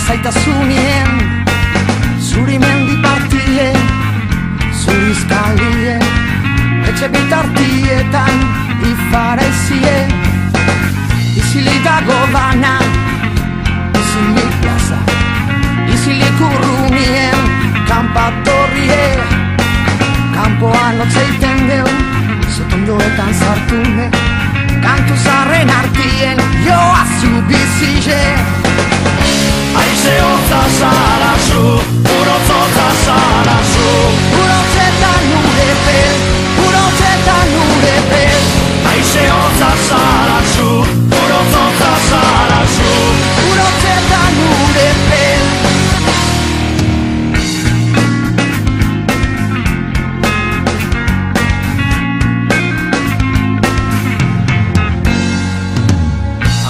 lasaitasunien, zuri mendi partien, zuri izkalien, etxe bitartietan ifarezie, izilik dago dana, izilik plaza, izilik urrunien, kanpatorrie, kanpoan otzeiten deun, zotondoetan zartune, kantu zarren artien, joa zu bizize. Aize hotza zara zu, urotza zara zu, Urotzetan nure pel, urotzetan nure pel. aize hotza zara zu, urotza zara zu, Urotzetan nure pel.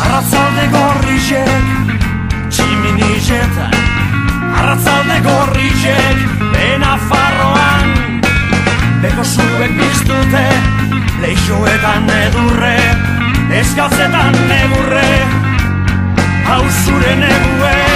arratzalde gorrizek, tximinizetan, arratzalde gorrizek, Nafarroan, beko zuek biztute, leixoetan edurre, eskatzetan negurre, hau zure negue.